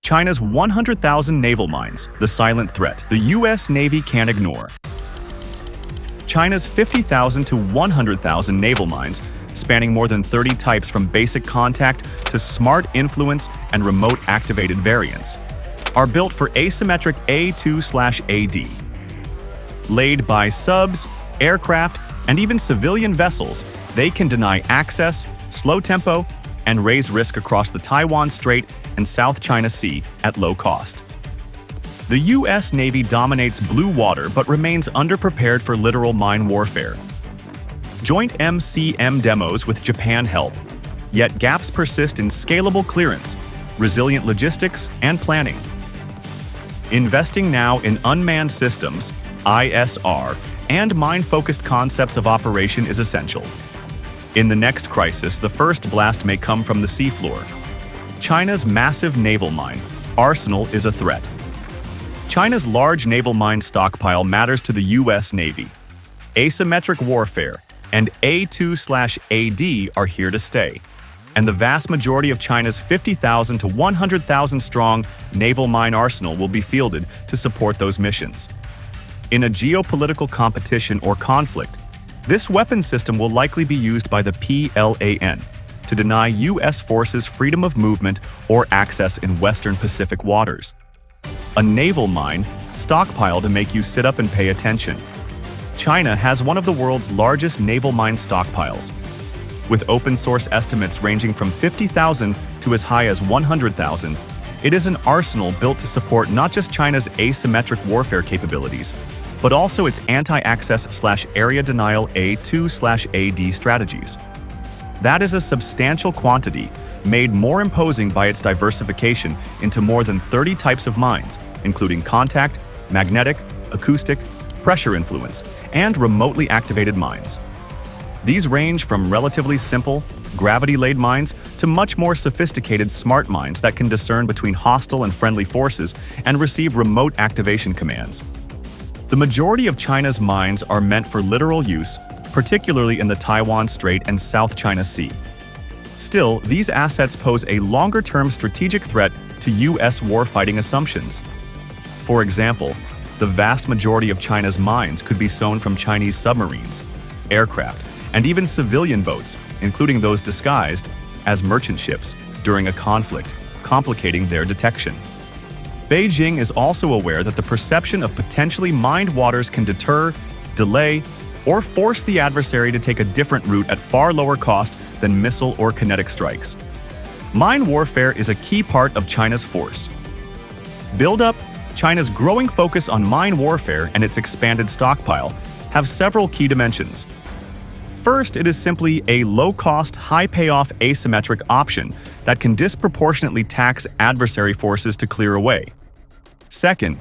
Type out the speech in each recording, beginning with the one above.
China's 100,000 naval mines, the silent threat the U.S. Navy can't ignore. China's 50,000 to 100,000 naval mines, spanning more than 30 types from basic contact to smart influence and remote activated variants, are built for asymmetric A2/AD. Laid by subs, aircraft, and even civilian vessels, they can deny access, slow tempo, and raise risk across the Taiwan Strait and South China Sea at low cost. The U.S. Navy dominates blue water but remains underprepared for littoral mine warfare. Joint MCM demos with Japan help, yet gaps persist in scalable clearance, resilient logistics, and planning. Investing now in unmanned systems, ISR, and mine-focused concepts of operation is essential. In the next crisis, the first blast may come from the seafloor. China's massive naval mine arsenal is a threat. China's large naval mine stockpile matters to the U.S. Navy. Asymmetric warfare and A2/AD are here to stay, and the vast majority of China's 50,000 to 100,000 strong naval mine arsenal will be fielded to support those missions. In a geopolitical competition or conflict, this weapon system will likely be used by the PLAN to deny U.S. forces freedom of movement or access in Western Pacific waters. A naval mine stockpile to make you sit up and pay attention. China has one of the world's largest naval mine stockpiles, with open-source estimates ranging from 50,000 to as high as 100,000. It is an arsenal built to support not just China's asymmetric warfare capabilities, but also its anti-access/area denial A2/AD strategies. That is a substantial quantity, made more imposing by its diversification into more than 30 types of mines, including contact, magnetic, acoustic, pressure influence, and remotely activated mines. These range from relatively simple, gravity-laid mines to much more sophisticated smart mines that can discern between hostile and friendly forces and receive remote activation commands. The majority of China's mines are meant for littoral use, particularly in the Taiwan Strait and South China Sea. Still, these assets pose a longer-term strategic threat to U.S. warfighting assumptions. For example, the vast majority of China's mines could be sown from Chinese submarines, aircraft, and even civilian boats, including those disguised as merchant ships, during a conflict, complicating their detection. Beijing is also aware that the perception of potentially mined waters can deter, delay, or force the adversary to take a different route at far lower cost than missile or kinetic strikes. Mine warfare is a key part of China's force. Build-up, China's growing focus on mine warfare and its expanded stockpile have several key dimensions. First, it is simply a low-cost, high-payoff asymmetric option that can disproportionately tax adversary forces to clear away. Second,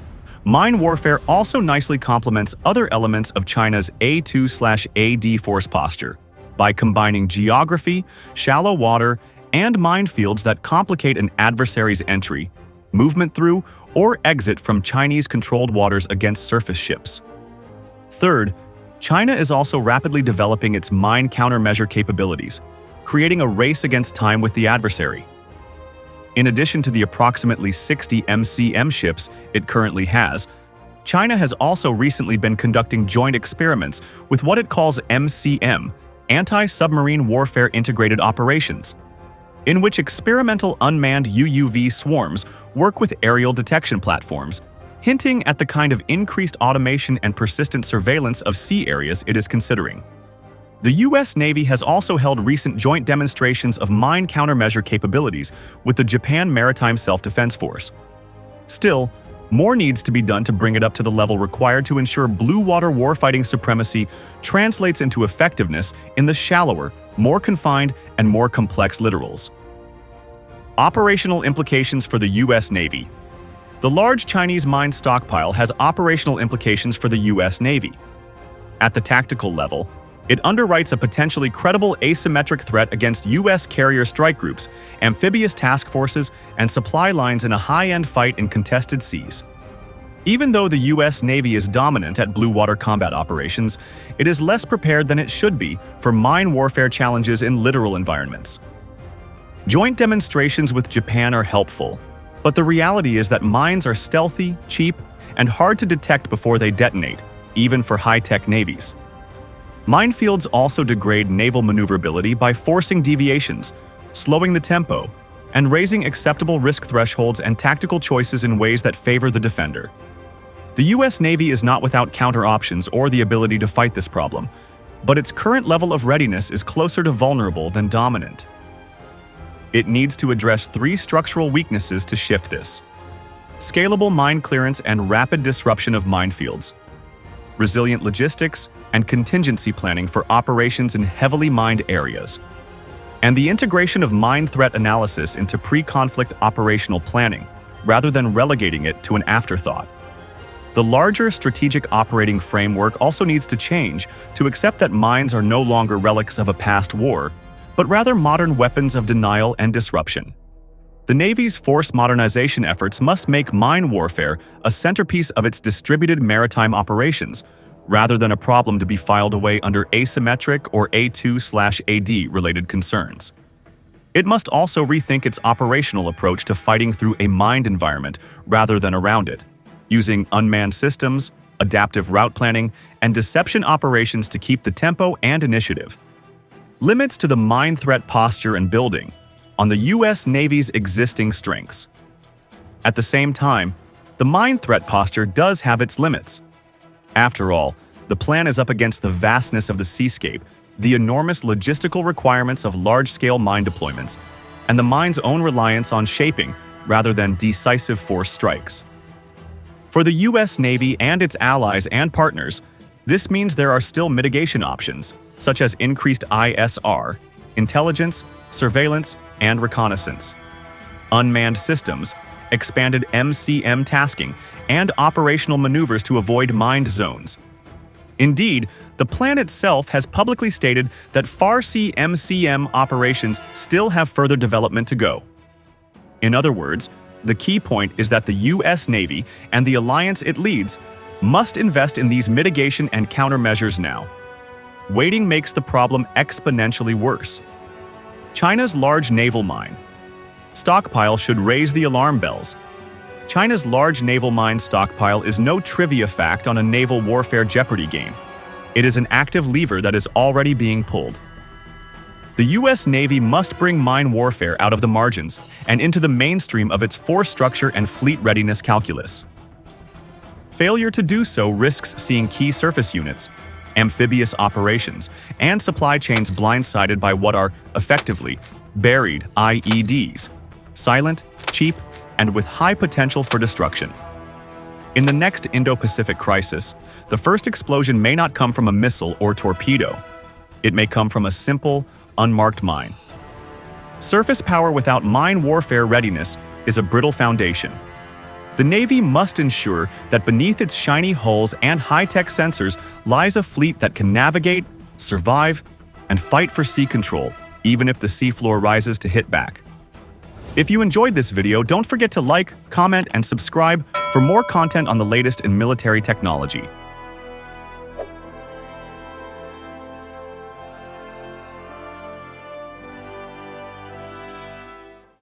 mine warfare also nicely complements other elements of China's A2/AD force posture by combining geography, shallow water, and minefields that complicate an adversary's entry, movement through, or exit from Chinese-controlled waters against surface ships. Third, China is also rapidly developing its mine countermeasure capabilities, creating a race against time with the adversary. In addition to the approximately 60 MCM ships it currently has, China has also recently been conducting joint experiments with what it calls MCM, Anti-Submarine Warfare Integrated Operations, in which experimental unmanned UUV swarms work with aerial detection platforms, hinting at the kind of increased automation and persistent surveillance of sea areas it is considering. The U.S. Navy has also held recent joint demonstrations of mine countermeasure capabilities with the Japan Maritime Self-Defense Force. Still, more needs to be done to bring it up to the level required to ensure blue water warfighting supremacy translates into effectiveness in the shallower, more confined, and more complex littorals. Operational implications for the U.S. Navy. The large Chinese mine stockpile has operational implications for the U.S. Navy. At the tactical level, it underwrites a potentially credible asymmetric threat against U.S. carrier strike groups, amphibious task forces, and supply lines in a high-end fight in contested seas. Even though the U.S. Navy is dominant at blue water combat operations, it is less prepared than it should be for mine warfare challenges in littoral environments. Joint demonstrations with Japan are helpful. But the reality is that mines are stealthy, cheap, and hard to detect before they detonate, even for high-tech navies. Minefields also degrade naval maneuverability by forcing deviations, slowing the tempo, and raising acceptable risk thresholds and tactical choices in ways that favor the defender. The U.S. Navy is not without counter options or the ability to fight this problem, but its current level of readiness is closer to vulnerable than dominant. It needs to address 3 structural weaknesses to shift this: scalable mine clearance and rapid disruption of minefields, resilient logistics, and contingency planning for operations in heavily mined areas, and the integration of mine threat analysis into pre-conflict operational planning, rather than relegating it to an afterthought. The larger strategic operating framework also needs to change to accept that mines are no longer relics of a past war, but rather modern weapons of denial and disruption. The Navy's force modernization efforts must make mine warfare a centerpiece of its distributed maritime operations, rather than a problem to be filed away under asymmetric or A2/AD related concerns. It must also rethink its operational approach to fighting through a mined environment rather than around it, using unmanned systems, adaptive route planning, and deception operations to keep the tempo and initiative. Limits to the mine threat posture and building on the U.S. Navy's existing strengths. At the same time, the mine threat posture does have its limits. After all, the plan is up against the vastness of the seascape, the enormous logistical requirements of large-scale mine deployments, and the mine's own reliance on shaping rather than decisive force strikes. For the U.S. Navy and its allies and partners, this means there are still mitigation options, such as increased ISR, intelligence, surveillance, and reconnaissance, unmanned systems, expanded MCM tasking, and operational maneuvers to avoid mined zones. Indeed, the plan itself has publicly stated that far-sea MCM operations still have further development to go. In other words, the key point is that the U.S. Navy and the alliance it leads must invest in these mitigation and countermeasures now. Waiting makes the problem exponentially worse. China's large naval mine stockpile should raise the alarm bells. China's large naval mine stockpile is no trivia fact on a naval warfare Jeopardy game. It is an active lever that is already being pulled. The U.S. Navy must bring mine warfare out of the margins and into the mainstream of its force structure and fleet readiness calculus. Failure to do so risks seeing key surface units, amphibious operations, and supply chains blindsided by what are, effectively, buried IEDs, silent, cheap, and with high potential for destruction. In the next Indo-Pacific crisis, the first explosion may not come from a missile or torpedo. It may come from a simple, unmarked mine. Surface power without mine warfare readiness is a brittle foundation. The Navy must ensure that beneath its shiny hulls and high-tech sensors lies a fleet that can navigate, survive, and fight for sea control, even if the seafloor rises to hit back. If you enjoyed this video, don't forget to like, comment, and subscribe for more content on the latest in military technology.